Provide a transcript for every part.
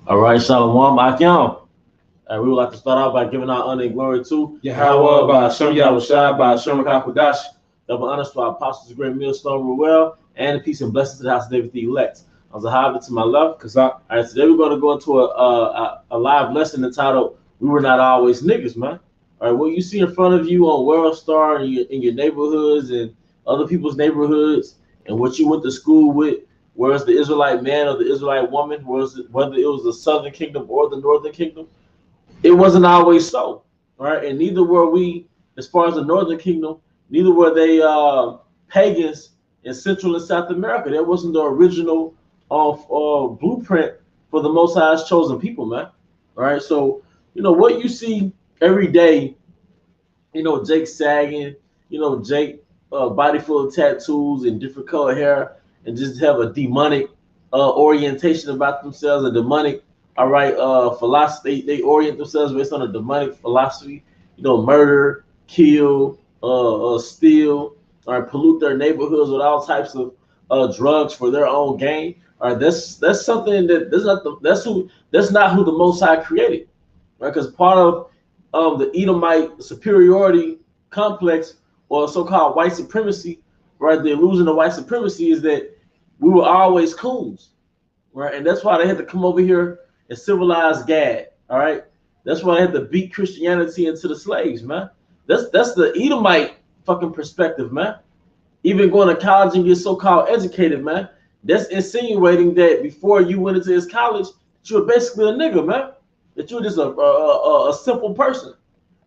All right, Shalom, Akyam. We would like to start out by giving our honor and glory to Yahweh, by Hashem Yahushua, by Hashem Kakodash. Double honors to our apostles, great millstone, Ruel, and peace and blessings to the house of David, the elect. On Zahavi to my left. All right, today we're going to go into a live lesson entitled "We Were Not Always Niggas," man. All right, what you see in front of you on World Star in your neighborhoods and other people's neighborhoods, and what you went to school with, whereas the Israelite man or the Israelite woman, whether it was the Southern Kingdom or the Northern Kingdom, it wasn't always so, right? And neither were we, as far as the Northern Kingdom, neither were they pagans in Central and South America. That wasn't the original blueprint for the Most High's chosen people, man. All right, so what you see every day, Jake sagging, Jake body full of tattoos and different color hair, and just have a demonic orientation about themselves, a demonic, philosophy. They orient themselves based on a demonic philosophy, murder, kill, steal, or pollute their neighborhoods with all types of drugs for their own gain. All right, that's something that's not who the Most High created, right? Because part of the Edomite superiority complex, or so-called white supremacy, right? The illusion of white supremacy is that we were always coons, right? And that's why they had to come over here and civilize Gad, all right? That's why they had to beat Christianity into the slaves, man. That's the Edomite fucking perspective, man. Even going to college and get so-called educated, man. That's insinuating that before you went into his college, that you were basically a nigga, man. That you were just a simple person,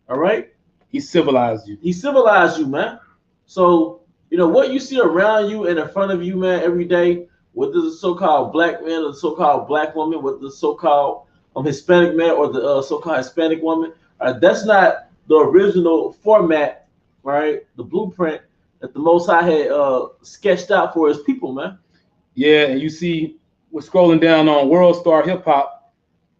all right? He civilized you. He civilized you, man. So, what you see around you and in front of you, man, every day, whether the so-called black man or the so-called black woman, whether the so-called Hispanic man or the so-called Hispanic woman, that's not the original format, right? The blueprint that the Most High had sketched out for his people, man. Yeah, and you see, we're scrolling down on World Star Hip Hop.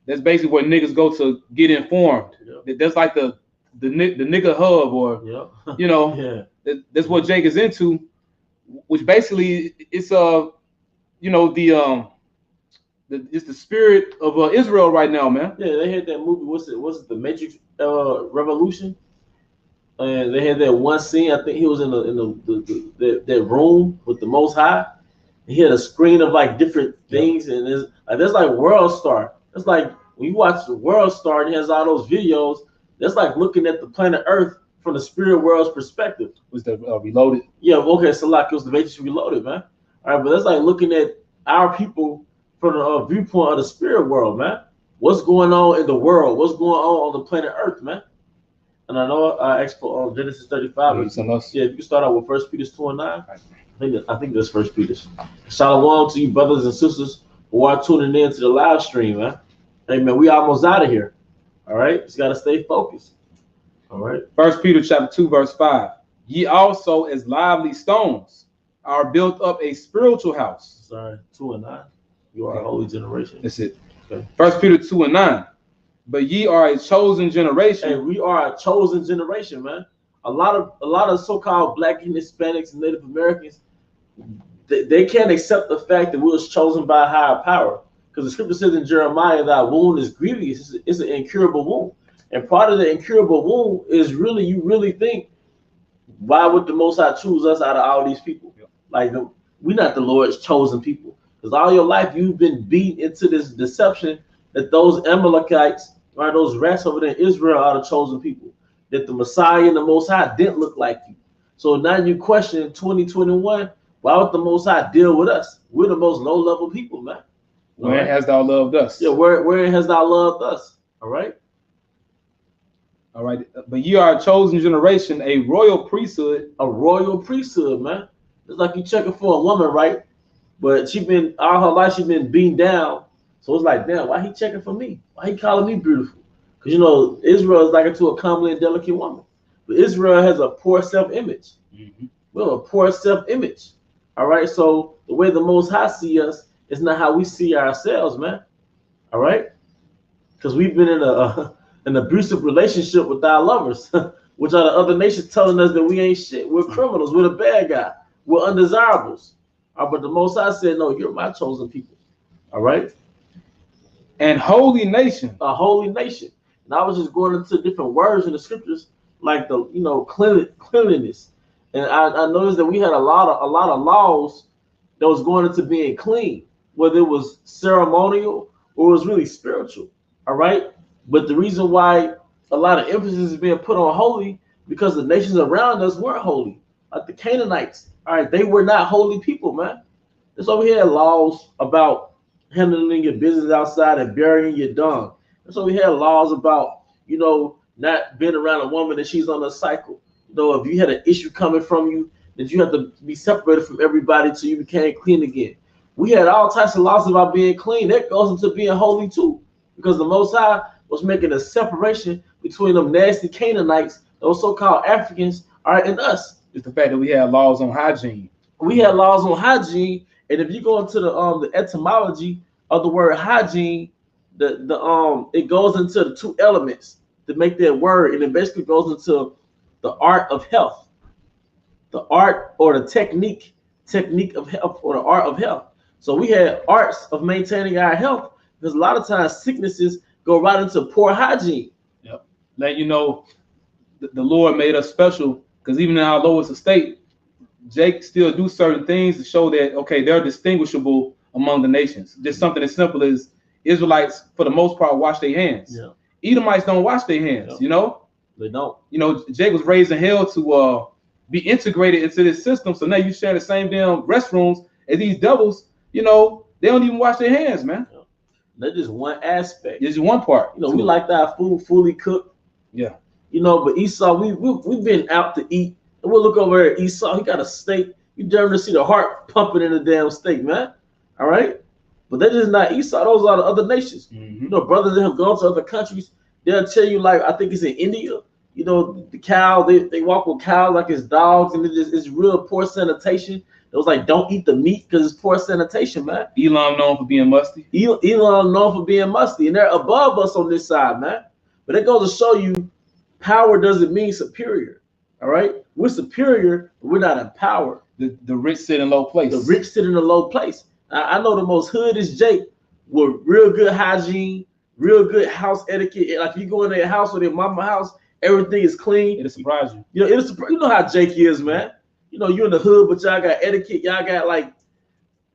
That's basically where niggas go to get informed. Yep. That's like the nigga hub, or yeah. That's what Jake is into, which basically it's it's the spirit of Israel right now, man. Yeah, they had that movie. What's it? The Matrix Revolution. And they had that one scene. I think he was in that room with the Most High. He had a screen of like different things, and there's like World Star. It's like when you watch the World Star and it has all those videos. That's like looking at the planet Earth from the spirit world's perspective. Was that Reloaded? Yeah, okay, so like it was the Matrix Reloaded, man. All right, but that's like looking at our people from the viewpoint of the spirit world, man. What's going on in the world? What's going on the planet Earth, man? And I know I asked for Genesis 35. Yeah, you can start out with 1 Peter 2:9. I think that's 1 Peter. Shalom to you, brothers and sisters who are tuning in to the live stream, man. Hey, man, we almost out of here. All right, just gotta stay focused. All right. 1 Peter chapter 2, verse 5. Ye also, as lively stones, are built up a spiritual house. Sorry, 2 and 9. You are a holy generation. That's it. Okay. 1 Peter 2 and 9. But ye are a chosen generation. Hey, we are a chosen generation, man. A lot of so-called Black and Hispanics and Native Americans, they can't accept the fact that we was chosen by a higher power. Because the scripture says in Jeremiah, thy wound is grievous. It's an incurable wound. And part of the incurable wound is you really think, why would the Most High choose us out of all these people? Yep. Like, we're not the Lord's chosen people. Because all your life, you've been beat into this deception that those Amalekites, or those rats over there in Israel, are the chosen people. That the Messiah and the Most High didn't look like you. So now you question in 2021, why would the Most High deal with us? We're the most low-level people, man. Where has thou loved us? Yeah, where has thou loved us? All right. All right. But you are a chosen generation, a royal priesthood. A royal priesthood, man. It's like you checking for a woman, right? But all her life she's been beaten down. So it's like, damn, why he checking for me? Why he calling me beautiful? Because Israel is like into a comely and delicate woman. But Israel has a poor self-image. Mm-hmm. We have a poor self-image. All right. So the way the Most High see us, it's not how we see ourselves, man. All right? Because we've been in an abusive relationship with our lovers, which are the other nations telling us that we ain't shit. We're criminals. We're the bad guy. We're undesirables. But the Most High said, no, you're my chosen people. All right? and holy nation. A holy nation. And I was just going into different words in the scriptures, like the cleanliness. And I noticed that we had a lot of laws that was going into being clean, whether it was ceremonial or it was really spiritual. All right. But the reason why a lot of emphasis is being put on holy because the nations around us weren't holy. Like the Canaanites, all right, they were not holy people, man. That's why we had laws about handling your business outside and burying your dung. That's why we had laws about, not being around a woman that she's on a cycle. If you had an issue coming from you, that you have to be separated from everybody till you became clean again. We had all types of laws about being clean. That goes into being holy too, because the Most High was making a separation between them nasty Canaanites, those so-called Africans, all right, and us. It's the fact that we had laws on hygiene. We had laws on hygiene, and if you go into the etymology of the word hygiene, it goes into the two elements to make that word, and it basically goes into the art of health, the art or the technique of health, or the art of health. So we had arts of maintaining our health, because a lot of times sicknesses go right into poor hygiene. Yep. Let you know, the Lord made us special, because even in our lowest estate, Jake still do certain things to show that, okay, they're distinguishable among the nations. Just something as simple as Israelites, for the most part, wash their hands. Yeah. Edomites don't wash their hands, yeah. They don't. Jake was raised in hell to be integrated into this system. So now you share the same damn restrooms as these devils. They don't even wash their hands, man. Yeah. That's just one aspect. It's just one part. We liked our food fully cooked. Yeah. But Esau, we've been out to eat, and we'll look over at Esau. He got a steak. You damn to see the heart pumping in the damn steak, man. All right. But that is not Esau. Those are the other nations. Mm-hmm. Brothers that have gone to other countries, they'll tell you, like, I think it's in India, the cow, they walk with cows like it's dogs, and it's real poor sanitation. It was like, don't eat the meat because it's poor sanitation, man. Elam known for being musty. Elam known for being musty, and they're above us on this side, man. But it goes to show you, power doesn't mean superior. All right, we're superior, but we're not in power. The rich sit in low place. The rich sit in a low place. I know the most hood is Jake with real good hygiene, real good house etiquette. Like, you go in their house or their mama house, everything is clean. It'll surprise you. You know how Jake is, man. You're in the hood, but y'all got etiquette. Y'all got, like,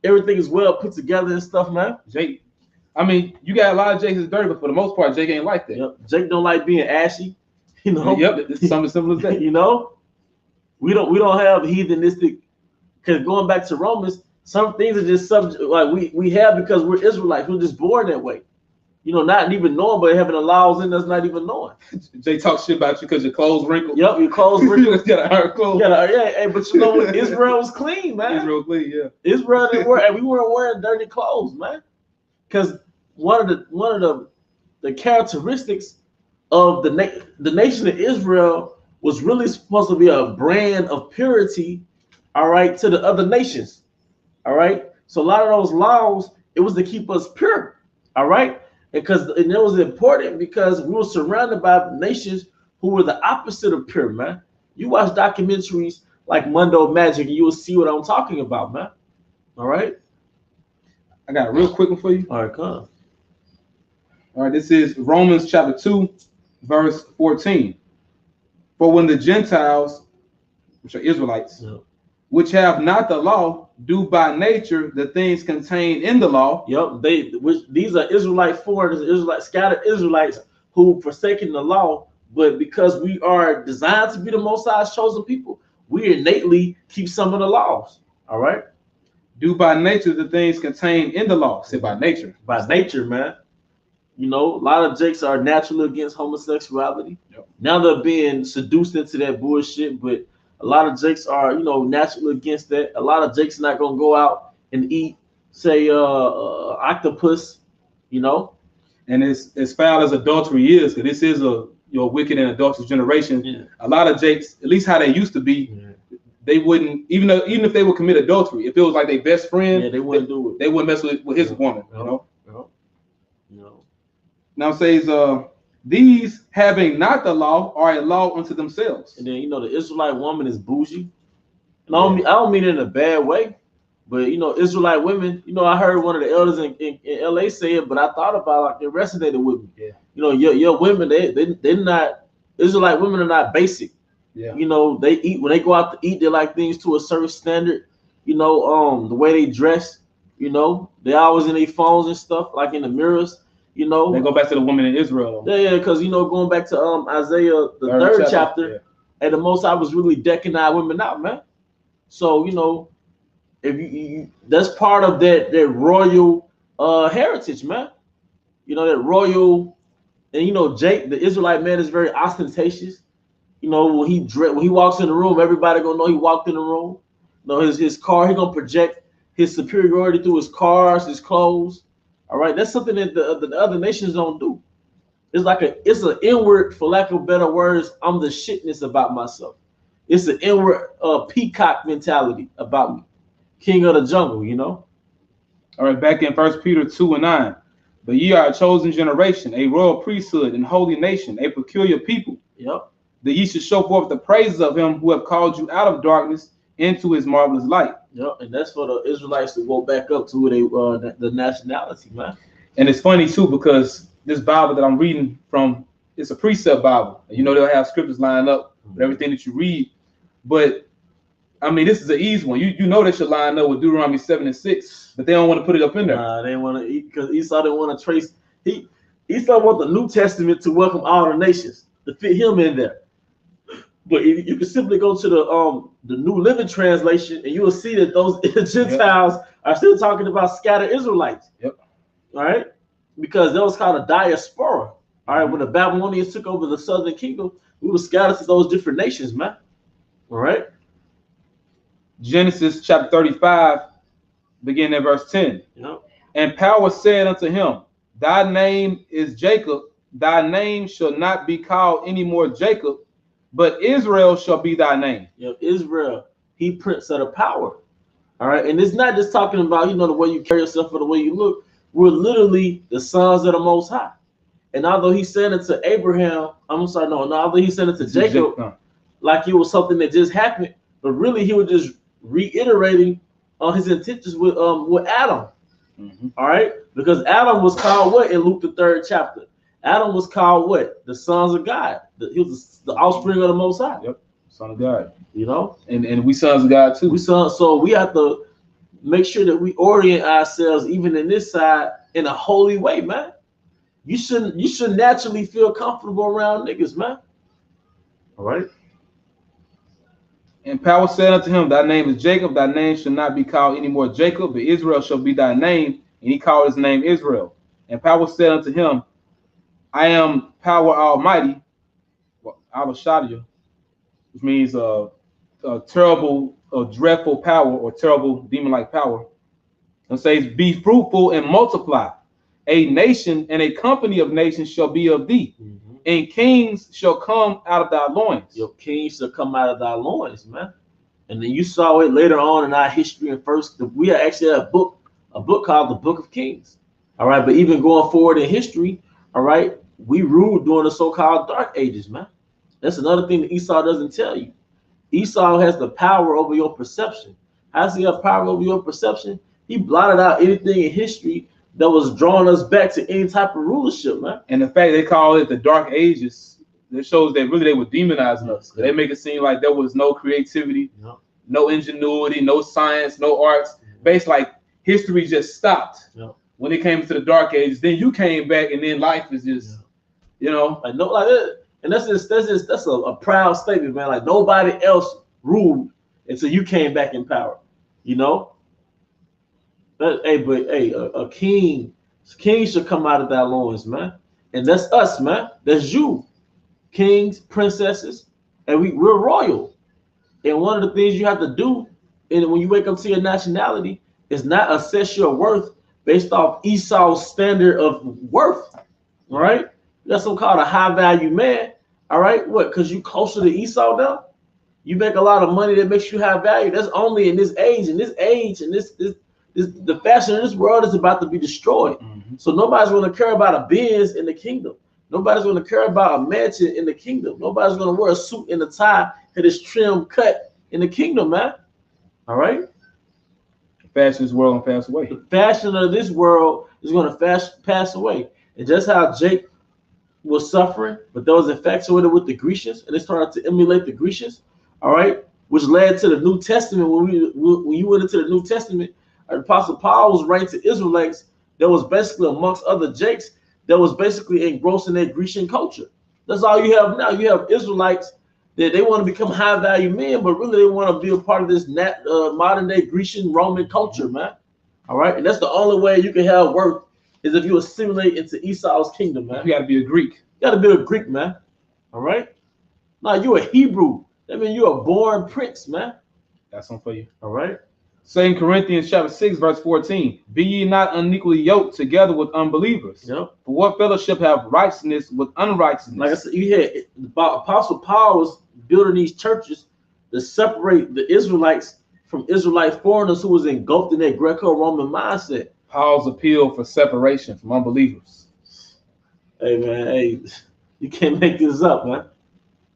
everything is well put together and stuff, man. Jake, you got a lot of Jakes that's dirty, but for the most part, Jake ain't like that. Yep. Jake don't like being ashy. Yep, it's something simple as that. We don't have heathenistic, because going back to Romans, some things are just subject, like we have, because we're Israelites. We're just born that way. Not even knowing, but having the laws in us, not even knowing. Jay talks shit about you because your clothes wrinkled. Yep, your clothes wrinkled. You got iron clothes. But Israel was clean, man. Israel clean, yeah. Israel didn't wear, and we weren't wearing dirty clothes, man. Because one of the characteristics of the nation of Israel was really supposed to be a brand of purity, all right, to the other nations, all right. So a lot of those laws, it was to keep us pure, all right. And it was important because we were surrounded by nations who were the opposite of pure, man. You watch documentaries like Mundo Magic, and you will see what I'm talking about, man. All right. I got a real quick one for you. All right, come. All right, this is Romans chapter 2, verse 14. For when the Gentiles, which are Israelites, which have not the law, do by nature the things contained in the law. Yep, these are Israelite foreigners, scattered Israelites who forsaken the law, but because we are designed to be the Most High's chosen people, we innately keep some of the laws. All right. Do by nature the things contained in the law. Say by nature. By nature, man. A lot of Jakes are naturally against homosexuality. Yep. Now they're being seduced into that bullshit, but a lot of Jakes are, naturally against that. A lot of Jakes not gonna go out and eat, say, octopus, And as foul as adultery is, because this is a wicked and adulterous generation. Yeah. A lot of Jakes, at least how they used to be, they wouldn't, even if they would commit adultery, if it was like their best friend, they wouldn't do it. They wouldn't mess with his woman, Now it says, these having not the law are a law unto themselves. And then the Israelite woman is bougie. And I don't mean it in a bad way, But Israelite women, I heard one of the elders in LA say it, but I thought about it resonated with me. Yeah. Your women, they're not Israelite women are not basic. Yeah. They eat when they go out to eat, they like things to a certain standard. The way they dress, they always in their phones and stuff, like in the mirrors. They go back to the woman in Israel. Yeah, because going back to Isaiah the third chapter, yeah. And the Most High was really decking our women out, man. So if you that's part of that royal heritage, man. That royal, and Jake, the Israelite man, is very ostentatious. When he walks in the room, everybody gonna know he walked in the room. His car, he gonna project his superiority through his cars, his clothes. All right, that's something that the other nations don't do. It's an inward, for lack of better words, I'm the shitness about myself. It's an inward peacock mentality about me, king of the jungle. All right, back in 1 Peter 2:9. But ye are a chosen generation, a royal priesthood, and holy nation, a peculiar people. Yep. That ye should show forth the praises of him who have called you out of darkness into his marvelous light. Yep, and that's for the Israelites to go back up to the nationality, man. And it's funny too, because this Bible that I'm reading from, it's a precept Bible. They'll have scriptures lined up with everything that you read. But I mean, this is an easy one. You know they should line up with Deuteronomy 7:6, but they don't want to put it up in there. Nah, they want to eat because Esau didn't want to trace. Esau want the New Testament to welcome all the nations to fit him in there. But you can simply go to the New Living Translation, and you will see that those Gentiles are still talking about scattered Israelites. Yep. All right, because that was called a diaspora. All right, when the Babylonians took over the southern kingdom, we were scattered to those different nations, man. All right. Genesis chapter 35, beginning at verse 10. Yep. And power said unto him, thy name is Jacob, thy name shall not be called any more Jacob, but Israel shall be thy name. Israel, he prince of the power. All right, and it's not just talking about the way you carry yourself or the way you look. We're literally the sons of the Most High. And although he said it to Abraham, although he said it to Jacob, like it was something that just happened, but really he was just reiterating his intentions with Adam. Mm-hmm. All right, because Adam was called what in Luke the 3rd chapter? Adam was called what? The sons of God. He was the offspring of the Most High. Yep, son of God. And we sons of God too. So we have to make sure that we orient ourselves, even in this side, in a holy way, man. You should naturally feel comfortable around niggas, man. All right. And power said unto him, thy name is Jacob, thy name shall not be called any more Jacob, but Israel shall be thy name. And he called his name Israel. And power said unto him, I am power almighty, Al-Shadia, which means a terrible, dreadful power, or terrible demon-like power. And says, be fruitful and multiply. A nation and a company of nations shall be of thee. Mm-hmm. And kings shall come out of thy loins. Your kings shall come out of thy loins, man. And then you saw it later on in our history. And first, we actually had a book called the Book of Kings. All right, but even going forward in history, all right, we ruled during the so-called Dark Ages, man. That's another thing that Esau doesn't tell you. Esau has the power over your perception. How does he have power over your perception? He blotted out anything in history that was drawing us back to any type of rulership, man. And the fact they call it the Dark Ages, that shows that really they were demonizing us. They make it seem like there was no creativity, no ingenuity, no science, no arts. Basically, like history just stopped when it came to the Dark Ages. Then you came back, and then life is just, like no, like that. And that's a proud statement, man. Like nobody else ruled until you came back in power, But a king should come out of thy loins, man. And that's us, man. That's you. Kings, princesses, and we're royal. And one of the things you have to do, and when you wake up to your nationality, is not assess your worth based off Esau's standard of worth. All right? That's something called a high value man. All right? What? Because you closer to Esau now? You make a lot of money that makes you high value. That's only in this age, and the fashion of this world is about to be destroyed. Mm-hmm. So nobody's going to care about a Benz in the kingdom. Nobody's going to care about a mansion in the kingdom. Nobody's going to wear a suit and a tie that is trim cut in the kingdom, man. All right. fashion of this world and pass away. The fashion of this world is going to pass away. And just how Jake was suffering, but that was infatuated with the Grecians, and they started to emulate the Grecians, all right, which led to the New Testament. When you went into the New Testament, Apostle Paul was writing to Israelites that was basically, amongst other Jakes, that was basically engrossed in their Grecian culture. That's all you have now. You have Israelites that they want to become high value men, but really they want to be a part of this modern day Grecian Roman culture, man. All right, and that's the only way you can have worth is if you assimilate into Esau's kingdom, man. You got to be a Greek. You got to be a Greek, man. All right. Now you a Hebrew. That means you're a born prince, man. That's something for you. All right. 2 Corinthians chapter 6, verse 14. Be ye not unequally yoked together with unbelievers. Yep. For what fellowship have righteousness with unrighteousness? Like I said, you had Apostle Paul was building these churches to separate the Israelites from Israelite foreigners who was engulfed in that Greco-Roman mindset. Paul's appeal for separation from unbelievers. Hey, man, hey, you can't make this up, man.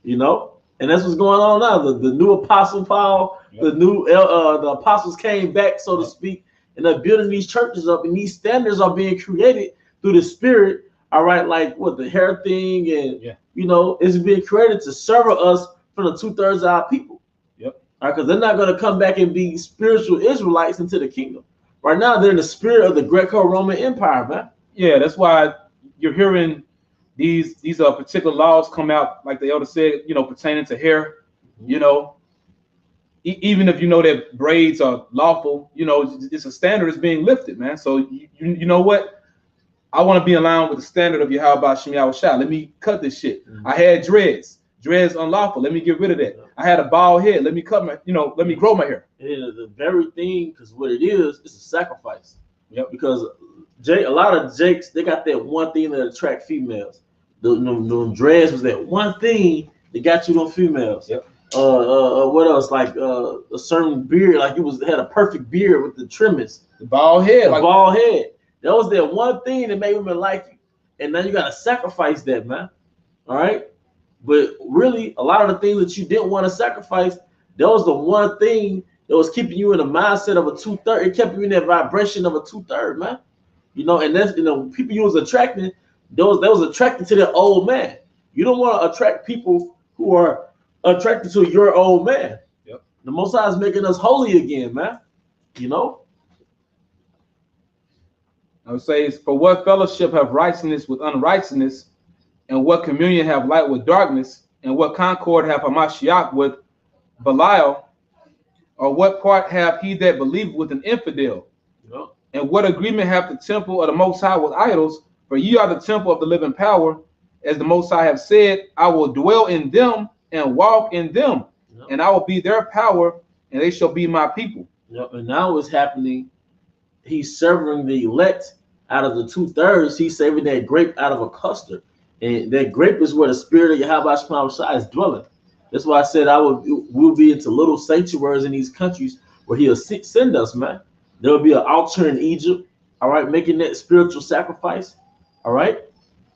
You know? And that's what's going on now. The new Apostle Paul, yep. The apostles came back, so to speak, and they're building these churches up, and these standards are being created through the Spirit, all right, like what, the hair thing, and, you know, it's being created to serve us for the 2/3 of our people. Yep. All right, because they're not going to come back and be spiritual Israelites into the kingdom. Right now, they're in the spirit of the Greco-Roman Empire, man. Yeah, that's why you're hearing these particular laws come out, like the elder said, you know, pertaining to hair. You know, even if you know that braids are lawful, you know, it's a standard is being lifted, man. So you know what? I want to be in line with the standard of Yahweh Shem Yahushua. Let me cut this shit. I had dreads unlawful. Let me get rid of that. I had a bald head. Let me cut my, you know, let me grow my hair. Yeah, the very thing, because what it is a sacrifice. Yep. Because a lot of Jakes, they got that one thing that attract females. The dreads was that one thing that got you them females. Yep. What else? Like a certain beard, like you had a perfect beard with the trimmings. The bald head. Bald head. That was that one thing that made women like you. And now you gotta sacrifice that, man. All right. But really, a lot of the things that you didn't want to sacrifice, that was the one thing that was keeping you in the mindset of a 2/3. It kept you in that vibration of a 2/3, man. You know, and that's, you know, people you was attracting, that was attracted to their old man. You don't want to attract people who are attracted to your old man. Yep. The Most High is making us holy again, man. You know? I would say, for what fellowship have righteousness with unrighteousness, and what communion have light with darkness, and what concord have Hamashiach with Belial, or what part have he that believeth with an infidel? Yep. And what agreement have the temple of the Most High with idols? For ye are the temple of the living power, as the Most High have said, I will dwell in them and walk in them, and I will be their power, and they shall be my people. Yep. And now what's happening, he's severing the elect out of the 2/3. He's saving that grape out of a custard. And that grape is where the spirit of Yahweh Shai is dwelling. That's why I said we'll be into little sanctuaries in these countries where he'll send us, man. There will be an altar in Egypt, all right, making that spiritual sacrifice, all right?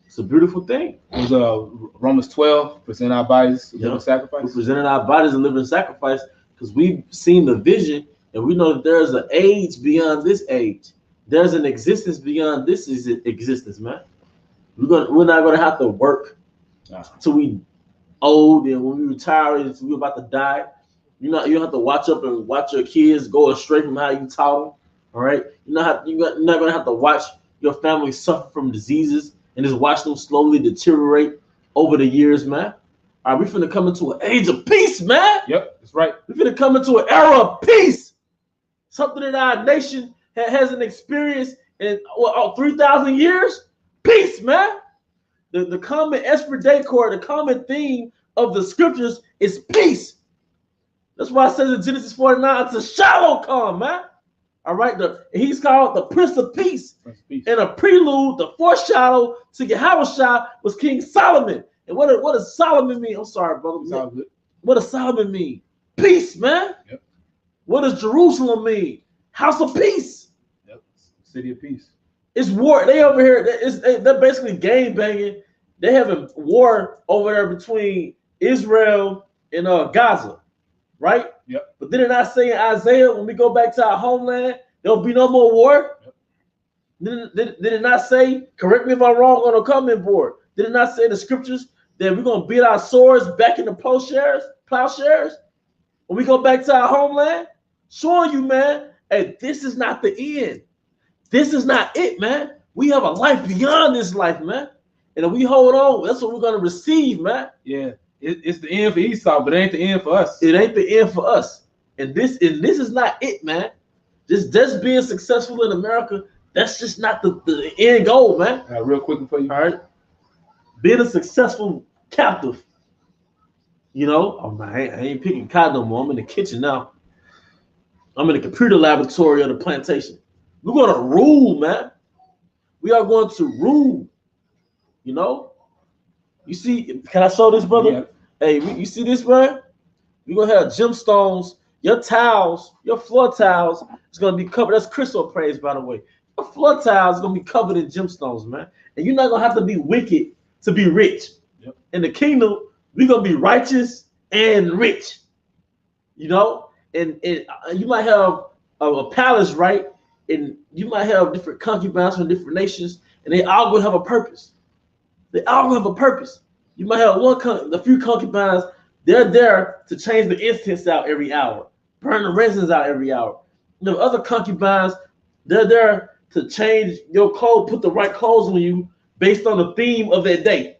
It's a beautiful thing. It was Romans 12, present our bodies a living sacrifice. We're presenting our bodies a living sacrifice because we've seen the vision and we know that there's an age beyond this age. There's an existence beyond this existence, man. We're not gonna have to work till we old, and when we retire, we're about to die. You don't have to watch up and watch your kids go astray from how you taught them. All right, you're not gonna have to watch your family suffer from diseases and just watch them slowly deteriorate over the years, man. All right, we're finna come into an age of peace, man. Yep, that's right. We're finna come into an era of peace. Something that our nation hasn't experienced in 3,000 years. Peace, man. The common esprit decor, the common theme of the scriptures is peace. That's why it says in Genesis 49, it's a shallow calm, man. All right, he's called the Prince of Peace. And a prelude, the foreshadow to Yahushua was King Solomon. And what does Solomon mean? I'm sorry, brother. What does Solomon mean? Peace, man. Yep. What does Jerusalem mean? House of peace. Yep. City of peace. It's war. They over here. They're basically game banging. They having war over there between Israel and Gaza, right? Yep. But did it not say in Isaiah, when we go back to our homeland, There'll be no more war. Did it not say, correct me if I'm wrong on the comment board, did it not say in the scriptures that we're going to beat our swords back into plowshares when we go back to our homeland? Showing you, man, hey, this is not the end. This is not it, man. We have a life beyond this life, man. And if we hold on, that's what we're going to receive, man. Yeah, it's the end for Esau, but it ain't the end for us. It ain't the end for us. And this is not it, man. Just being successful in America, that's just not the end goal, man. Real quick for you. All right. Being a successful captive, you know, oh man, I ain't picking cotton no more. I'm in the kitchen now. I'm in the computer laboratory of the plantation. We're going to rule, man. We are going to rule, you know. You see, can I show this, brother? Yeah. Hey, you see this, man? We're going to have gemstones. Your towels, your floor towels, is going to be covered. That's crystal praise, by the way. Your floor towels is going to be covered in gemstones, man. And you're not going to have to be wicked to be rich. Yep. In the kingdom, we're going to be righteous and rich, you know. And you might have a palace, right? And you might have different concubines from different nations, and they all going to have a purpose. They all going to have a purpose. You might have a few concubines. They're there to change the incense out every hour, burn the resins out every hour. The other concubines, they're there to change your clothes, put the right clothes on you based on the theme of that day,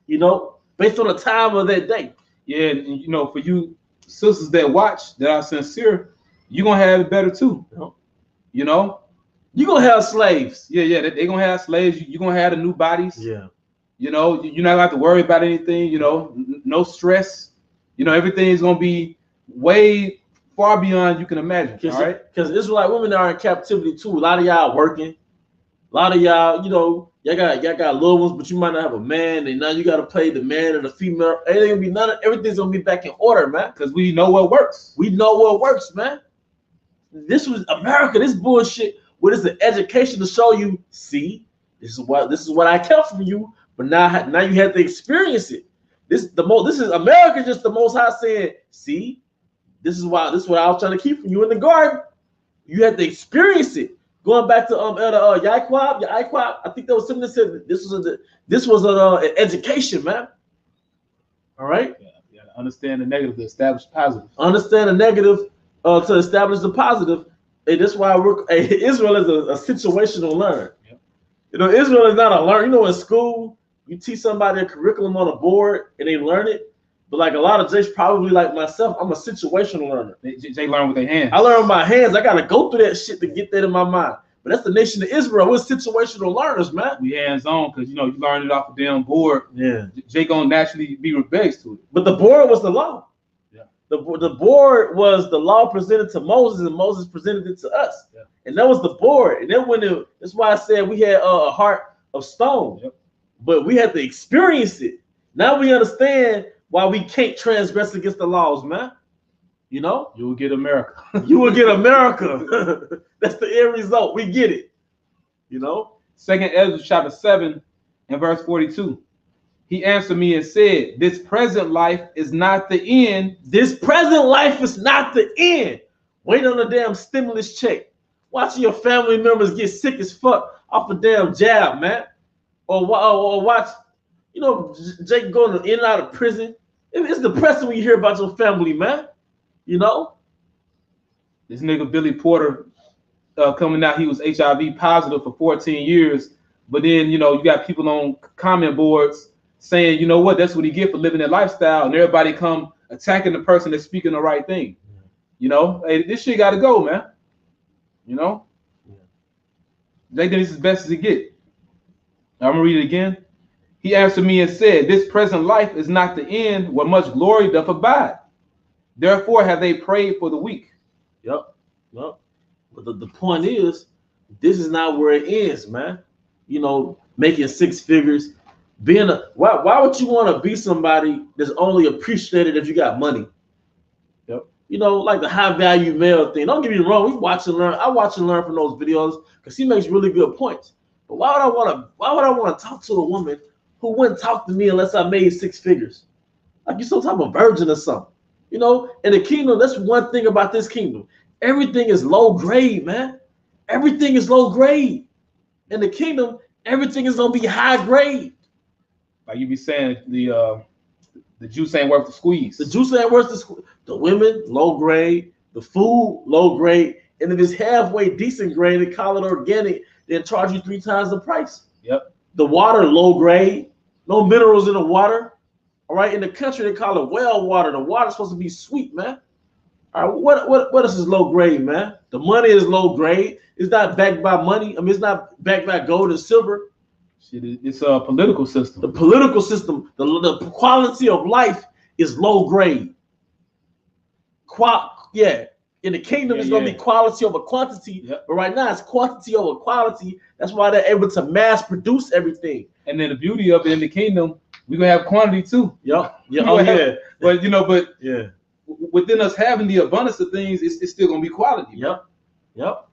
you know, based on the time of that day. Yeah, and you know, for you sisters that watch, that are sincere, you're going to have it better too. You know? You're going to have slaves. Yeah, they're going to have slaves. You're going to have the new bodies. Yeah. You know, you're not going to have to worry about anything, you know, no stress. You know, everything is going to be way far beyond you can imagine. All right? Because Israelite women are in captivity too. A lot of y'all working. A lot of y'all, you know, y'all got little ones, but you might not have a man, and now you got to play the man and the female. Everything's gonna be back in order, man. Because we know what works. We know what works, man. This was America. This bullshit. What is the education to show you? See, this is what I kept from you, but now you have to experience it. This is America, just the Most High saying, see, this is what I was trying to keep from you in the garden. You had to experience it. Going back to Elder Yaquab, I think there was something that said this was an education, man. All right. Yeah. Understand the negative to establish positive. Understand the negative to establish the positive. And that's why Israel is a situational learner. Yep. You know, Israel is not a learner. You know, in school, you teach somebody a curriculum on a board and they learn it. But like a lot of Jays, probably like myself, I'm a situational learner. They learn with their hands. I learn with my hands. I gotta go through that shit to get that in my mind. But that's the nation of Israel. We're situational learners, man. We hands on because you know you learn it off the damn board. Yeah. Jay gonna naturally be rebellious to it. But the board was the law. Yeah. The board was the law presented to Moses, and Moses presented it to us. Yeah. And that was the board. And then that's why I said we had a heart of stone. Yep. But we had to experience it. Now we understand why we can't transgress against the laws, man. You know? You will get America. You will get America. That's the end result. We get it. You know? 2nd Ezra chapter 7 and verse 42. He answered me and said, this present life is not the end. This present life is not the end. Wait on the damn stimulus check. Watching your family members get sick as fuck off a damn jab, man. Or watch, you know, Jake going in and out of prison. It's depressing when you hear about your family, man. You know? This nigga Billy Porter coming out, he was HIV positive for 14 years. But then, you know, you got people on comment boards saying, you know what, that's what he get for living that lifestyle. And everybody come attacking the person that's speaking the right thing. You know, hey, this shit got to go, man. You know? Jake did as best as he get. I'm going to read it again. He answered me and said, this present life is not the end where much glory doth abide. Therefore have they prayed for the weak. Yep. But the point is, this is not where it ends, man. You know, making 6 figures. Why would you want to be somebody that's only appreciated if you got money? Yep. You know, like the high value male thing. Don't get me wrong. We watch and learn. I watch and learn from those videos because he makes really good points. But why would I want to talk to a woman who wouldn't talk to me unless I made 6 figures? Like you're some type of virgin or something. You know, in the kingdom, that's one thing about this kingdom. Everything is low grade, man. everything is low grade. In the kingdom, everything is gonna be high grade. Like you be saying, the juice ain't worth the squeeze. The juice ain't worth the squeeze. The women, low grade. The food, low grade. And if it's halfway decent grade, they call it organic, they'll charge you 3 times the price. Yep. The water, low grade. No minerals in the water. All right. In the country, they call it well water. The water's supposed to be sweet, man. All right. What else is low grade, man? The money is low grade. It's not backed by money. I mean, it's not backed by gold and silver. It's a political system. The political system, the quality of life is low grade. In the kingdom, it's going to be quality over quantity. Yep. But right now, it's quantity over quality. That's why they're able to mass produce everything. And then the beauty of it in the kingdom, we're going to have quantity too. Yep. But, yeah. Within us having the abundance of things, it's still going to be quality. Yep.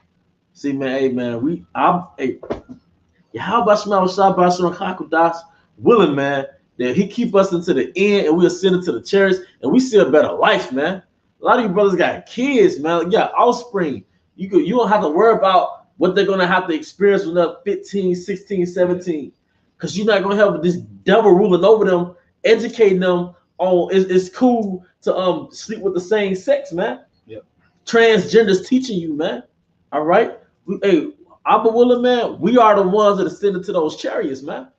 See, man, hey, man, how about Shema willing, man, that he keep us into the end and we'll send it to the church and we see a better life, man. A lot of you brothers got kids, man. You got offspring. You don't have to worry about what they're going to have to experience when they're 15, 16, 17. Because you're not going to have this devil ruling over them, educating them on it's cool to sleep with the same sex, man. Yep. Transgenders teaching you, man. All right? Hey, Abba willing, man, we are the ones that are sending to those chariots, man.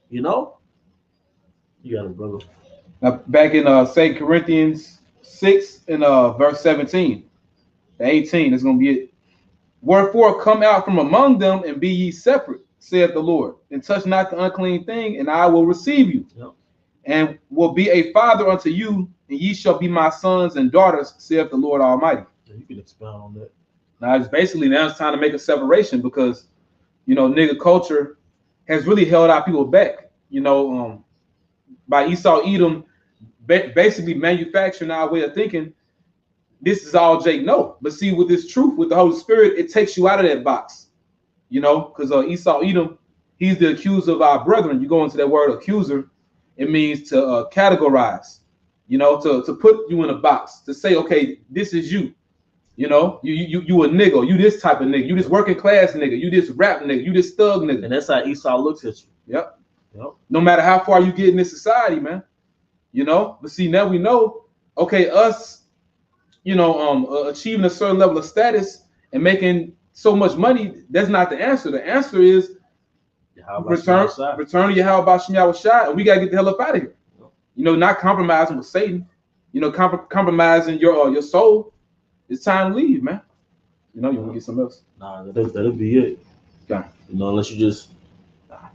You know? You got it, brother. Now, back in 2 Corinthians 6 and verse 17 to 18, it's going to be it. Wherefore come out from among them and be ye separate, saith the Lord, and touch not the unclean thing, and I will receive you, and will be a father unto you, and ye shall be my sons and daughters, saith the Lord Almighty. You can expound on that. Now it's time to make a separation because, nigga culture has really held our people back, by Esau Edom basically manufacturing our way of thinking. This is all Jake know. But see, with this truth, with the Holy Spirit, it takes you out of that box, because Esau Edom, he's the accuser of our brethren. You go into that word accuser, it means to categorize, to put you in a box, to say, okay, this is you. You a nigga, you this type of nigga, you this working class nigga, you this rap nigga, you this thug nigga. And that's how Esau looks at you. Yep. No matter how far you get in this society, man. But see, now we know, okay, us, achieving a certain level of status and making so much money, that's not the answer. The answer is return to Yahweh Shem Yahushua, and we gotta get the hell up out of here. Not compromising with Satan, compromising your soul. It's time to leave, man. You want to get something else? Nah, that'll be it. Okay. Unless you just.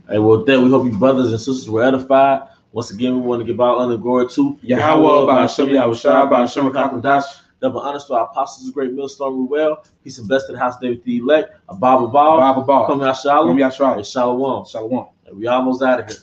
Hey, well, then we hope you brothers and sisters were edified. Once again, we want to give all honor and glory to Yahweh by Shem Yahushua by Shem Kakadash. Double honors to our apostles, the great millstone Ruel. Peace and blessing to the house of David the elect. A Bible ball. Come out shalom. Come and shalom. Shalom. And we almost out of here.